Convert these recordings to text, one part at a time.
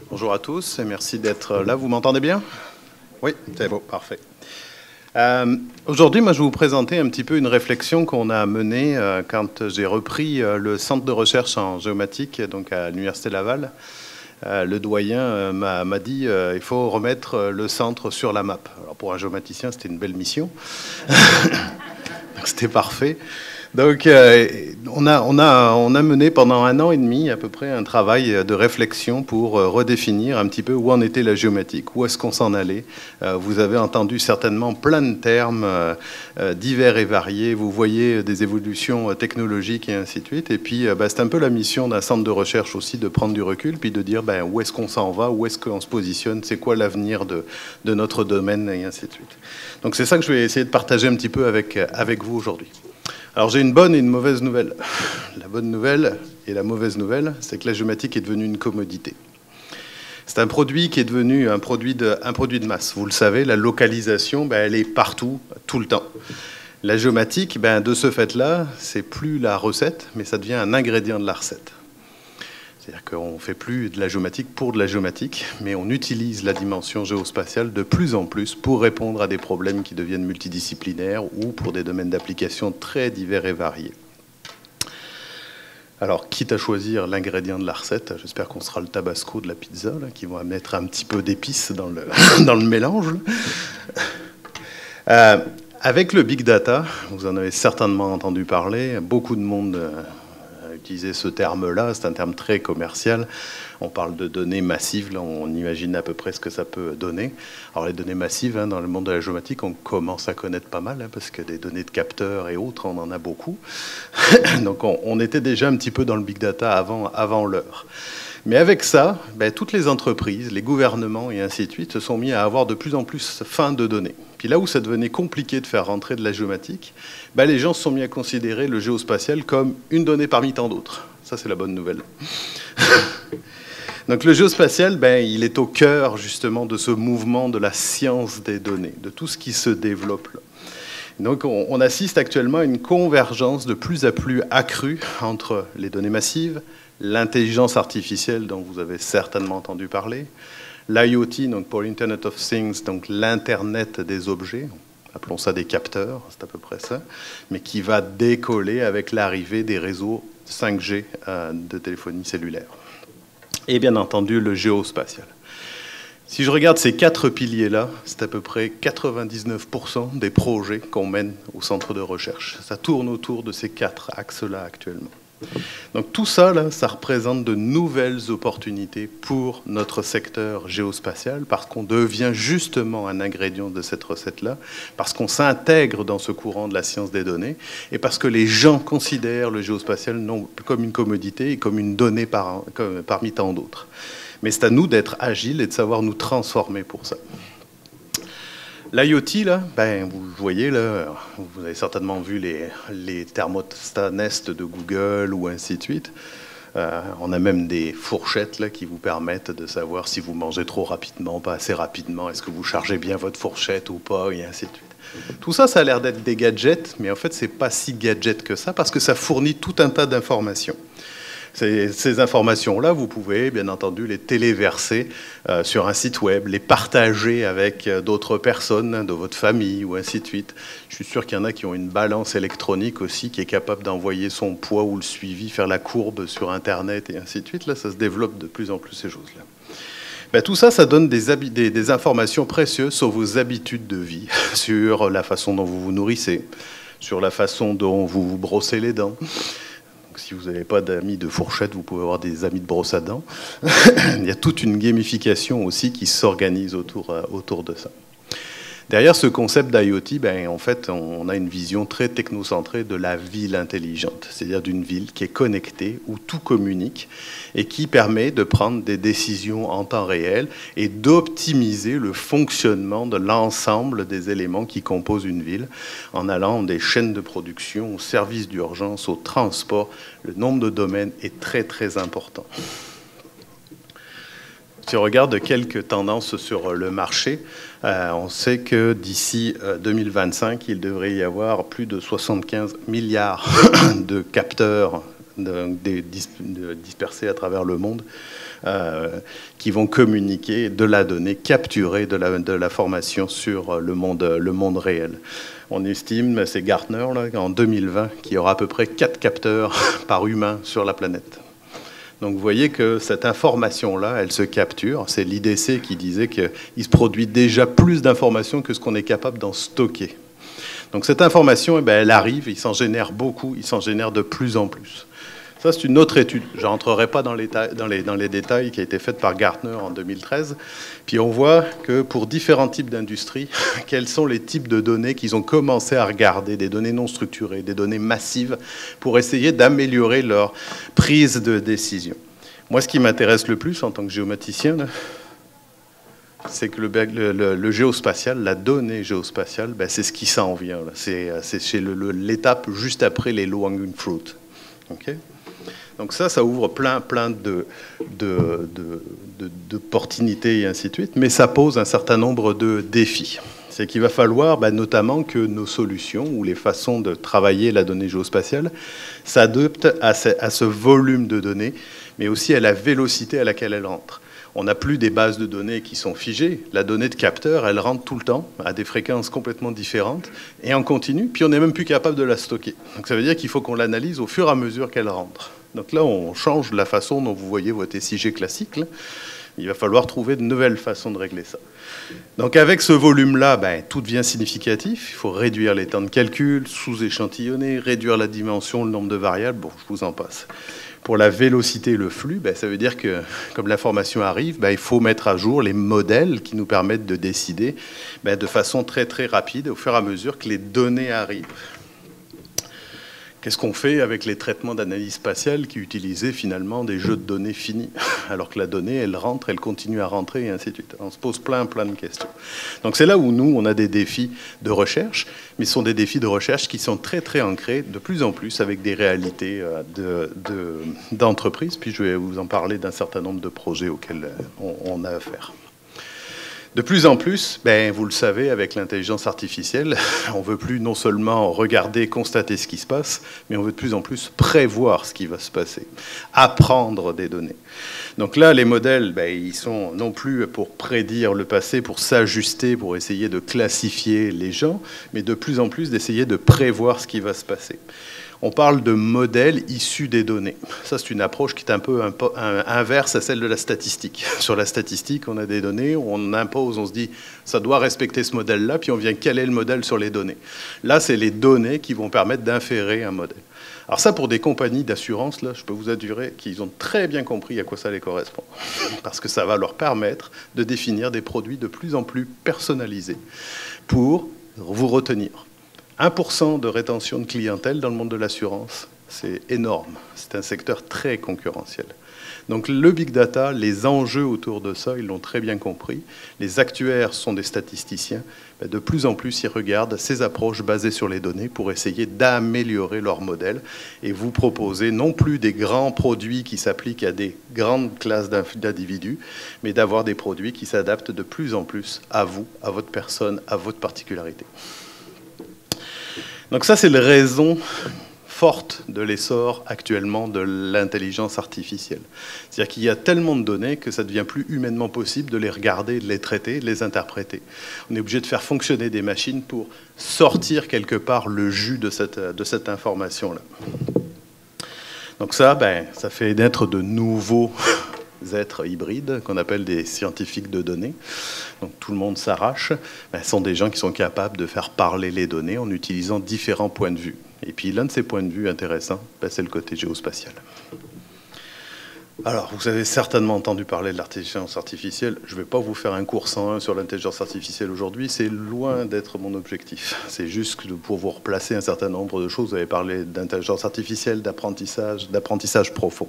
Bonjour à tous et merci d'être là. Vous m'entendez bien? Oui, c'est beau, parfait. Aujourd'hui, moi, je vais vous présenter un petit peu une réflexion qu'on a menée quand j'ai repris le centre de recherche en géomatique, donc à l'Université Laval. Le doyen m'a dit il faut remettre le centre sur la map. Alors pour un géomaticien, c'était une belle mission. C'était parfait. Donc, on a mené pendant 1 an et demi à peu près un travail de réflexion pour redéfinir un petit peu où en était la géomatique, où est-ce qu'on s'en allait. Vous avez entendu certainement plein de termes divers et variés. Vous voyez des évolutions technologiques et ainsi de suite. Et puis, c'est un peu la mission d'un centre de recherche aussi de prendre du recul, puis de dire où est-ce qu'on s'en va, où est-ce qu'on se positionne, c'est quoi l'avenir de notre domaine et ainsi de suite. Donc, c'est ça que je vais essayer de partager un petit peu avec vous aujourd'hui. Alors j'ai une bonne et une mauvaise nouvelle. La bonne nouvelle et la mauvaise nouvelle, c'est que la géomatique est devenue une commodité. C'est un produit qui est devenu un produit de masse. Vous le savez, la localisation, elle est partout, tout le temps. La géomatique, de ce fait-là, c'est plus la recette, mais ça devient un ingrédient de la recette. C'est-à-dire qu'on ne fait plus de la géomatique pour de la géomatique, mais on utilise la dimension géospatiale de plus en plus pour répondre à des problèmes qui deviennent multidisciplinaires ou pour des domaines d'application très divers et variés. Alors, quitte à choisir l'ingrédient de la recette, j'espère qu'on sera le tabasco de la pizza, là, qui va mettre un petit peu d'épices dans le, dans le mélange. Avec le big data, vous en avez certainement entendu parler, beaucoup de monde utiliser ce terme-là, c'est un terme très commercial. On parle de données massives, là, on imagine à peu près ce que ça peut donner. Alors les données massives, dans le monde de la géomatique, on commence à connaître pas mal, parce que des données de capteurs et autres, on en a beaucoup. Donc on était déjà un petit peu dans le big data avant l'heure. Mais avec ça, toutes les entreprises, les gouvernements et ainsi de suite se sont mis à avoir de plus en plus faim de données. Puis là où ça devenait compliqué de faire rentrer de la géomatique, les gens se sont mis à considérer le géospatial comme une donnée parmi tant d'autres. Ça, c'est la bonne nouvelle. Donc le géospatial, il est au cœur justement de ce mouvement de la science des données, de tout ce qui se développe là. Donc on assiste actuellement à une convergence de plus en plus accrue entre les données massives, l'intelligence artificielle dont vous avez certainement entendu parler, l'IoT, donc pour l'Internet of Things, donc l'Internet des objets, appelons ça des capteurs, c'est à peu près ça, mais qui va décoller avec l'arrivée des réseaux 5G de téléphonie cellulaire. Et bien entendu, le géospatial. Si je regarde ces 4 piliers-là, c'est à peu près 99% des projets qu'on mène au centre de recherche. Ça tourne autour de ces 4 axes-là actuellement. Donc tout ça, là, ça représente de nouvelles opportunités pour notre secteur géospatial parce qu'on devient justement un ingrédient de cette recette-là, parce qu'on s'intègre dans ce courant de la science des données et parce que les gens considèrent le géospatial non comme une commodité et comme une donnée parmi tant d'autres. Mais c'est à nous d'être agiles et de savoir nous transformer pour ça. L'IoT, là, vous voyez, là, vous avez certainement vu les thermostats Nest de Google ou ainsi de suite. On a même des fourchettes là, qui vous permettent de savoir si vous mangez trop rapidement, pas assez rapidement, est-ce que vous chargez bien votre fourchette ou pas, et ainsi de suite. Tout ça, ça a l'air d'être des gadgets, mais en fait, c'est pas si gadget que ça, parce que ça fournit tout un tas d'informations. Ces informations-là, vous pouvez, bien entendu, les téléverser sur un site web, les partager avec d'autres personnes de votre famille ou ainsi de suite. Je suis sûr qu'il y en a qui ont une balance électronique aussi qui est capable d'envoyer son poids ou le suivi, faire la courbe sur Internet et ainsi de suite. Là, ça se développe de plus en plus, ces choses-là. Tout ça, ça donne des informations précieuses sur vos habitudes de vie, sur la façon dont vous vous nourrissez, sur la façon dont vous vous brossez les dents. Si vous n'avez pas d'amis de fourchette, vous pouvez avoir des amis de brosse à dents. Il y a toute une gamification aussi qui s'organise autour de ça. Derrière ce concept d'IoT, en fait, on a une vision très technocentrée de la ville intelligente, c'est-à-dire d'une ville qui est connectée, où tout communique, et qui permet de prendre des décisions en temps réel et d'optimiser le fonctionnement de l'ensemble des éléments qui composent une ville, en allant des chaînes de production, aux services d'urgence, au transport. Le nombre de domaines est très, très important. Si on regarde quelques tendances sur le marché, on sait que d'ici 2025, il devrait y avoir plus de 75 milliards de capteurs dispersés à travers le monde qui vont communiquer de la donnée capturée de la formation sur le monde réel. On estime, c'est Gartner, là, en 2020, qu'il y aura à peu près 4 capteurs par humain sur la planète. Donc vous voyez que cette information-là, elle se capture. C'est l'IDC qui disait qu'il se produit déjà plus d'informations que ce qu'on est capable d'en stocker. Donc cette information, eh bien, elle arrive, il s'en génère beaucoup, il s'en génère de plus en plus. Ça, c'est une autre étude. Je n'entrerai pas dans les détails qui a été faite par Gartner en 2013. Puis on voit que pour différents types d'industries, quels sont les types de données qu'ils ont commencé à regarder, des données non structurées, des données massives, pour essayer d'améliorer leur prise de décision. Moi, ce qui m'intéresse le plus en tant que géomaticien, c'est que le géospatial, la donnée géospatiale, ben, c'est ce qui s'en vient. C'est l'étape juste après les low-hanging fruit. Okay. Donc ça ouvre plein d'opportunités et ainsi de suite, mais ça pose un certain nombre de défis. C'est qu'il va falloir notamment que nos solutions ou les façons de travailler la donnée géospatiale s'adaptent à ce volume de données, mais aussi à la vélocité à laquelle elle entre. On n'a plus des bases de données qui sont figées. La donnée de capteur, elle rentre tout le temps à des fréquences complètement différentes et en continu, puis on n'est même plus capable de la stocker. Donc ça veut dire qu'il faut qu'on l'analyse au fur et à mesure qu'elle rentre. Donc là, on change la façon dont vous voyez votre SIG classique. Là. Il va falloir trouver de nouvelles façons de régler ça. Donc avec ce volume-là, tout devient significatif. Il faut réduire les temps de calcul, sous-échantillonner, réduire la dimension, le nombre de variables. Bon, je vous en passe. Pour la vélocité et le flux, ça veut dire que, comme l'information arrive, il faut mettre à jour les modèles qui nous permettent de décider de façon très, très rapide au fur et à mesure que les données arrivent. Qu'est-ce qu'on fait avec les traitements d'analyse spatiale qui utilisaient finalement des jeux de données finis, alors que la donnée, elle rentre, elle continue à rentrer, et ainsi de suite. On se pose plein de questions. Donc c'est là où nous, on a des défis de recherche, mais ce sont des défis de recherche qui sont très, très ancrés, de plus en plus, avec des réalités d'entreprise. Puis je vais vous en parler d'un certain nombre de projets auxquels on a affaire. De plus en plus, vous le savez, avec l'intelligence artificielle, on ne veut plus non seulement regarder, constater ce qui se passe, mais on veut de plus en plus prévoir ce qui va se passer, apprendre des données. Donc là, les modèles, ils sont non plus pour prédire le passé, pour s'ajuster, pour essayer de classifier les gens, mais de plus en plus d'essayer de prévoir ce qui va se passer. On parle de modèles issus des données. Ça, c'est une approche qui est un peu inverse à celle de la statistique. Sur la statistique, on a des données, on impose, on se dit, ça doit respecter ce modèle-là, puis on vient caler le modèle sur les données. Là, c'est les données qui vont permettre d'inférer un modèle. Alors ça, pour des compagnies d'assurance, là, je peux vous assurer qu'ils ont très bien compris à quoi ça les correspond. Parce que ça va leur permettre de définir des produits de plus en plus personnalisés pour vous retenir. 1% de rétention de clientèle dans le monde de l'assurance, c'est énorme. C'est un secteur très concurrentiel. Donc le big data, les enjeux autour de ça, ils l'ont très bien compris. Les actuaires sont des statisticiens. De plus en plus, ils regardent ces approches basées sur les données pour essayer d'améliorer leur modèle et vous proposer non plus des grands produits qui s'appliquent à des grandes classes d'individus, mais d'avoir des produits qui s'adaptent de plus en plus à vous, à votre personne, à votre particularité. Donc ça, c'est la raison forte de l'essor actuellement de l'intelligence artificielle. C'est-à-dire qu'il y a tellement de données que ça ne devient plus humainement possible de les regarder, de les traiter, de les interpréter. On est obligé de faire fonctionner des machines pour sortir quelque part le jus de cette information-là. Donc ça, ça fait naître de nouveaux êtres hybrides qu'on appelle des scientifiques de données. Donc tout le monde s'arrache. Ce sont des gens qui sont capables de faire parler les données en utilisant différents points de vue. Et puis l'un de ces points de vue intéressants, c'est le côté géospatial. Alors, vous avez certainement entendu parler de l'intelligence artificielle. Je ne vais pas vous faire un cours 101 sur l'intelligence artificielle aujourd'hui. C'est loin d'être mon objectif. C'est juste pour vous replacer un certain nombre de choses. Vous avez parlé d'intelligence artificielle, d'apprentissage profond.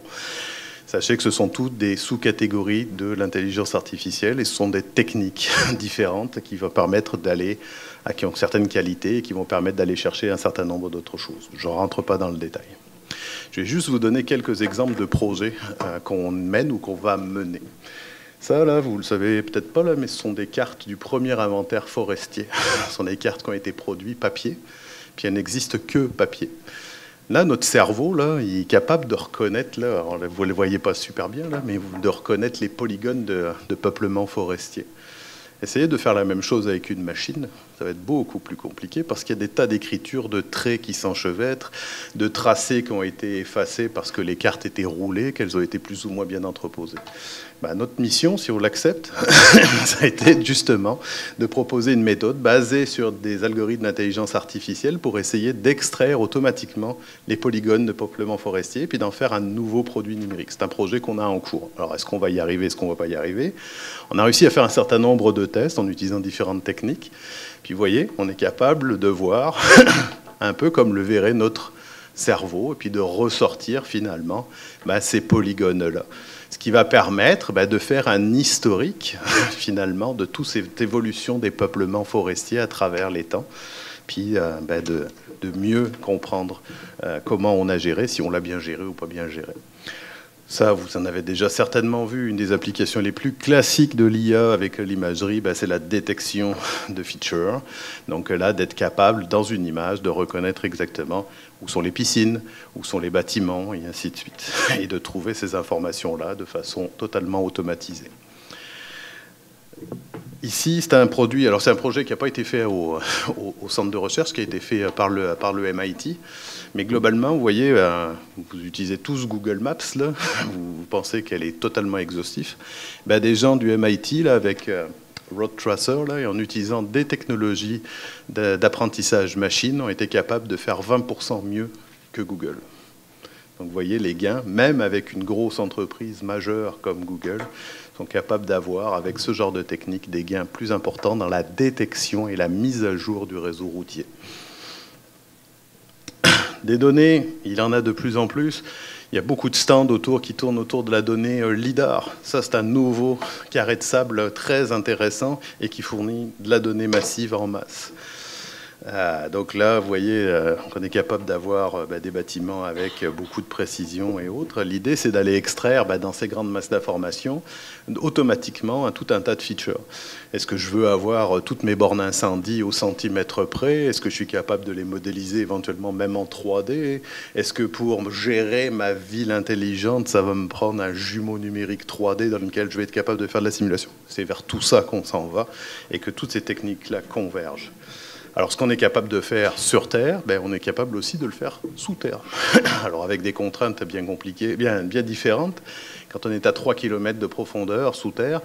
Sachez que ce sont toutes des sous-catégories de l'intelligence artificielle et ce sont des techniques différentes qui vont permettre qui ont certaines qualités et qui vont permettre d'aller chercher un certain nombre d'autres choses. Je ne rentre pas dans le détail. Je vais juste vous donner quelques exemples de projets qu'on mène ou qu'on va mener. Ça, là, vous ne le savez peut-être pas, là, mais ce sont des cartes du premier inventaire forestier. Ce sont des cartes qui ont été produites papier, puis elles n'existent que papier. Là, notre cerveau, là, il est capable de reconnaître, là, alors, vous ne le voyez pas super bien, là, mais de reconnaître les polygones de peuplement forestier. Essayez de faire la même chose avec une machine, ça va être beaucoup plus compliqué parce qu'il y a des tas d'écritures, de traits qui s'enchevêtrent, de tracés qui ont été effacés parce que les cartes étaient roulées, qu'elles ont été plus ou moins bien entreposées. Ben, notre mission, si on l'accepte, ça a été justement de proposer une méthode basée sur des algorithmes d'intelligence artificielle pour essayer d'extraire automatiquement les polygones de peuplement forestier et puis d'en faire un nouveau produit numérique. C'est un projet qu'on a en cours. Alors, est-ce qu'on va y arriver, est-ce qu'on ne va pas y arriver? On a réussi à faire un certain nombre de tests en utilisant différentes techniques. Puis, vous voyez, on est capable de voir, un peu comme le verrait notre cerveau, et puis de ressortir finalement ces polygones-là. Ce qui va permettre de faire un historique, finalement, de toute cette évolution des peuplements forestiers à travers les temps, puis de mieux comprendre comment on a géré, si on l'a bien géré ou pas bien géré. Ça, vous en avez déjà certainement vu. Une des applications les plus classiques de l'IA avec l'imagerie, c'est la détection de features. Donc là, d'être capable, dans une image, de reconnaître exactement où sont les piscines, où sont les bâtiments, et ainsi de suite. Et de trouver ces informations-là de façon totalement automatisée. Ici, c'est un produit, alors c'est un projet qui n'a pas été fait au centre de recherche, qui a été fait par le MIT. Mais globalement, vous voyez, vous utilisez tous Google Maps, là, vous pensez qu'elle est totalement exhaustive. Des gens du MIT, là, avec Road Tracer, là, et en utilisant des technologies d'apprentissage machine, ont été capables de faire 20% mieux que Google. Donc vous voyez, les gains, même avec une grosse entreprise majeure comme Google, sont capables d'avoir, avec ce genre de technique, des gains plus importants dans la détection et la mise à jour du réseau routier. Des données, il en a de plus en plus. Il y a beaucoup de stands qui tournent autour de la donnée LIDAR. Ça, c'est un nouveau carré de sable très intéressant et qui fournit de la donnée massive en masse. Donc là, vous voyez qu'on est capable d'avoir des bâtiments avec beaucoup de précision et autres. L'idée, c'est d'aller extraire dans ces grandes masses d'informations automatiquement tout un tas de features. Est-ce que je veux avoir toutes mes bornes incendie au centimètre près? Est-ce que je suis capable de les modéliser éventuellement même en 3D? Est-ce que pour gérer ma ville intelligente, ça va me prendre un jumeau numérique 3D dans lequel je vais être capable de faire de la simulation? C'est vers tout ça qu'on s'en va et que toutes ces techniques-là convergent. Alors, ce qu'on est capable de faire sur Terre, on est capable aussi de le faire sous Terre. Alors, avec des contraintes bien compliquées, bien différentes. Quand on est à 3 km de profondeur sous Terre,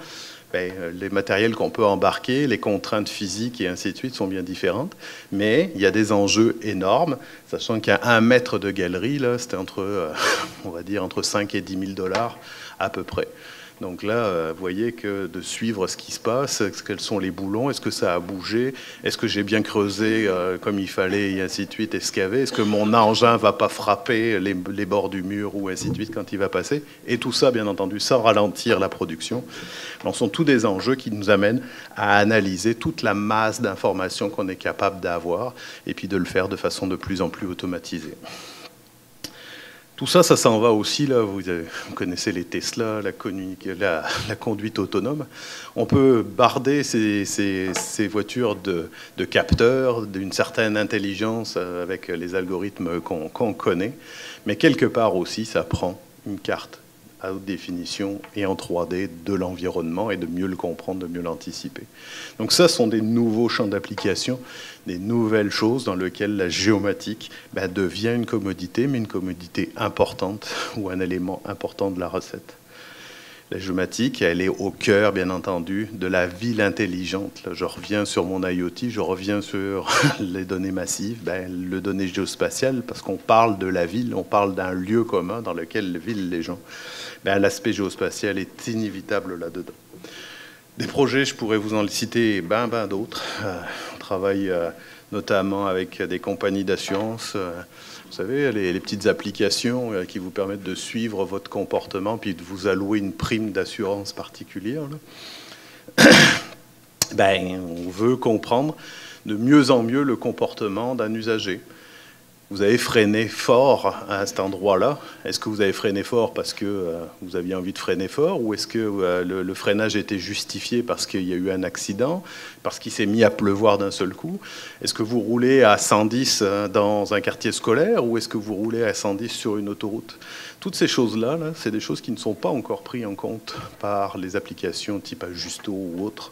les matériels qu'on peut embarquer, les contraintes physiques et ainsi de suite sont bien différentes. Mais il y a des enjeux énormes, sachant qu'à 1 mètre de galerie, c'est on va dire, entre 5 et 10 000 $ à peu près. Donc là, vous voyez que de suivre ce qui se passe, quels sont les boulons, est-ce que ça a bougé, est-ce que j'ai bien creusé comme il fallait, et ainsi de suite, excavé, est-ce que mon engin ne va pas frapper les bords du mur, ou ainsi de suite, quand il va passer. Et tout ça, bien entendu, sans ralentir la production. Ce sont tous des enjeux qui nous amènent à analyser toute la masse d'informations qu'on est capable d'avoir, et puis de le faire de façon de plus en plus automatisée. Tout ça, ça s'en va aussi, là, vous connaissez les Tesla, la conduite autonome. On peut barder ces voitures de capteurs, d'une certaine intelligence avec les algorithmes qu'on connaît, mais quelque part aussi, ça prend une carte à haute définition et en 3D de l'environnement et de mieux le comprendre, de mieux l'anticiper. Donc ça, ce sont des nouveaux champs d'application, des nouvelles choses dans lesquelles la géomatique devient une commodité, mais une commodité importante ou un élément important de la recette. La géomatique, elle est au cœur, bien entendu, de la ville intelligente. Là, je reviens sur mon IoT, je reviens sur les données massives, le données géospatiales, parce qu'on parle de la ville, on parle d'un lieu commun dans lequel vivent les gens. L'aspect géospatial est inévitable là-dedans. Des projets, je pourrais vous en citer d'autres. On travaille notamment avec des compagnies d'assurance. Vous savez, les petites applications qui vous permettent de suivre votre comportement puis de vous allouer une prime d'assurance particulière. On veut comprendre de mieux en mieux le comportement d'un usager. vous avez freiné fort à cet endroit-là. Est-ce que vous avez freiné fort parce que vous aviez envie de freiner fort, ou est-ce que le freinage était justifié parce qu'il y a eu un accident, parce qu'il s'est mis à pleuvoir d'un seul coup? Est-ce que vous roulez à 110 dans un quartier scolaire, ou est-ce que vous roulez à 110 sur une autoroute? Toutes ces choses-là, c'est des choses qui ne sont pas encore prises en compte par les applications type Ajusto ou autres.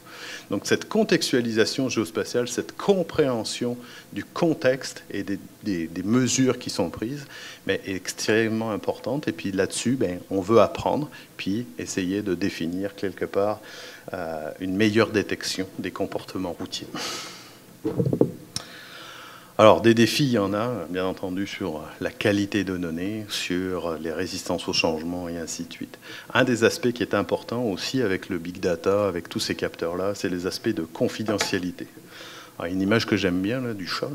Donc cette contextualisation géospatiale, cette compréhension du contexte et des mesures qui sont prises, est extrêmement importante. Et puis là-dessus, on veut apprendre, puis essayer de définir quelque part une meilleure détection des comportements routiers. Alors, des défis, il y en a, bien entendu, sur la qualité de données, sur les résistances au changement et ainsi de suite. Un des aspects qui est important aussi avec le big data, avec tous ces capteurs-là, c'est les aspects de confidentialité. Alors, une image que j'aime bien, là, du chat,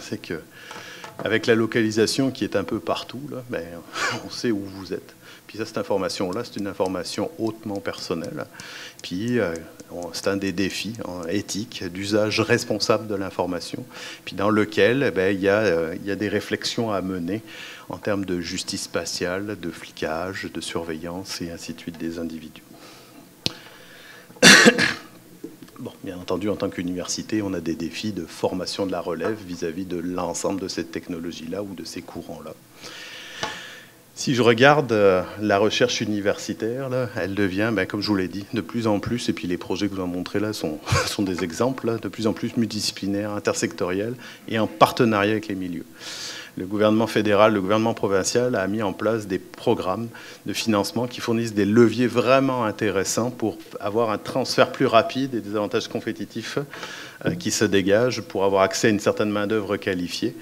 c'est que avec la localisation qui est un peu partout, là, on sait où vous êtes. Puis ça, cette information-là, c'est une information hautement personnelle. Puis c'est un des défis éthiques d'usage responsable de l'information, puis dans lequel il y a des réflexions à mener en termes de justice spatiale, de flicage, de surveillance et ainsi de suite des individus. Bon, bien entendu, en tant qu'université, on a des défis de formation de la relève vis-à-vis de l'ensemble de cette technologie-là ou de ces courants-là. Si je regarde la recherche universitaire, là, elle devient, comme je vous l'ai dit, de plus en plus, et puis les projets que je vous ai montrés là sont des exemples, là, de plus en plus multidisciplinaires, intersectoriels et en partenariat avec les milieux. Le gouvernement fédéral, le gouvernement provincial a mis en place des programmes de financement qui fournissent des leviers vraiment intéressants pour avoir un transfert plus rapide et des avantages compétitifs qui se dégagent pour avoir accès à une certaine main-d'œuvre qualifiée.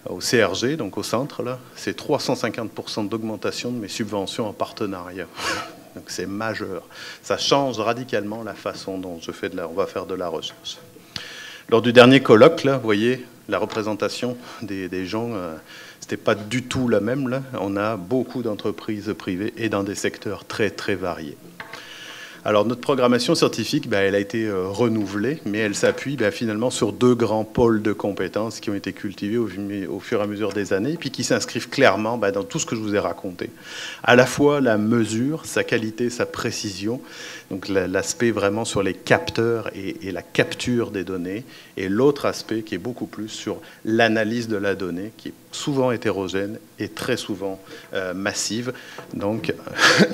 Au CRG, donc au centre, là, c'est 350% d'augmentation de mes subventions en partenariat. Donc c'est majeur. Ça change radicalement la façon dont on va faire de la recherche. Lors du dernier colloque, là, vous voyez, la représentation des gens, c'était pas du tout la même. Là. On a beaucoup d'entreprises privées et dans des secteurs très, très variés. Alors notre programmation scientifique, elle a été renouvelée, mais elle s'appuie finalement sur deux grands pôles de compétences qui ont été cultivés au fur et à mesure des années, puis qui s'inscrivent clairement dans tout ce que je vous ai raconté. À la fois la mesure, sa qualité, sa précision, donc l'aspect vraiment sur les capteurs et la capture des données, et l'autre aspect qui est beaucoup plus sur l'analyse de la donnée, qui est souvent hétérogène et très souvent massive, donc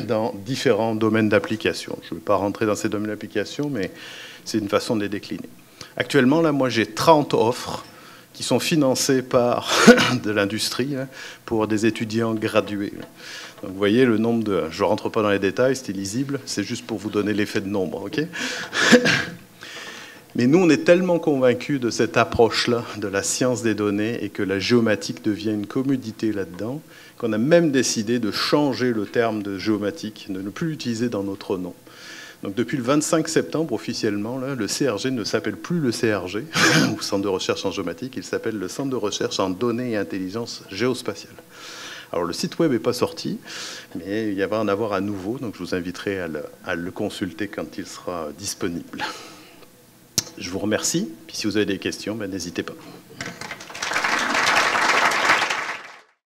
dans différents domaines d'application. Je ne vais pas rentrer dans ces domaines d'application, mais c'est une façon de les décliner. Actuellement, là, moi, j'ai 30 offres qui sont financées par de l'industrie pour des étudiants gradués. Donc, vous voyez le nombre de... Je ne rentre pas dans les détails, c'est illisible, c'est juste pour vous donner l'effet de nombre, ok? Mais nous, on est tellement convaincus de cette approche-là, de la science des données, et que la géomatique devient une commodité là-dedans, qu'on a même décidé de changer le terme de géomatique, de ne plus l'utiliser dans notre nom. Donc depuis le 25 septembre, officiellement, là, le CRG ne s'appelle plus le CRG, ou Centre de recherche en géomatique, il s'appelle le Centre de recherche en données et intelligence géospatiale. Alors le site web n'est pas sorti, mais il va en avoir à nouveau, donc je vous inviterai à le consulter quand il sera disponible. Je vous remercie, puis si vous avez des questions, n'hésitez pas.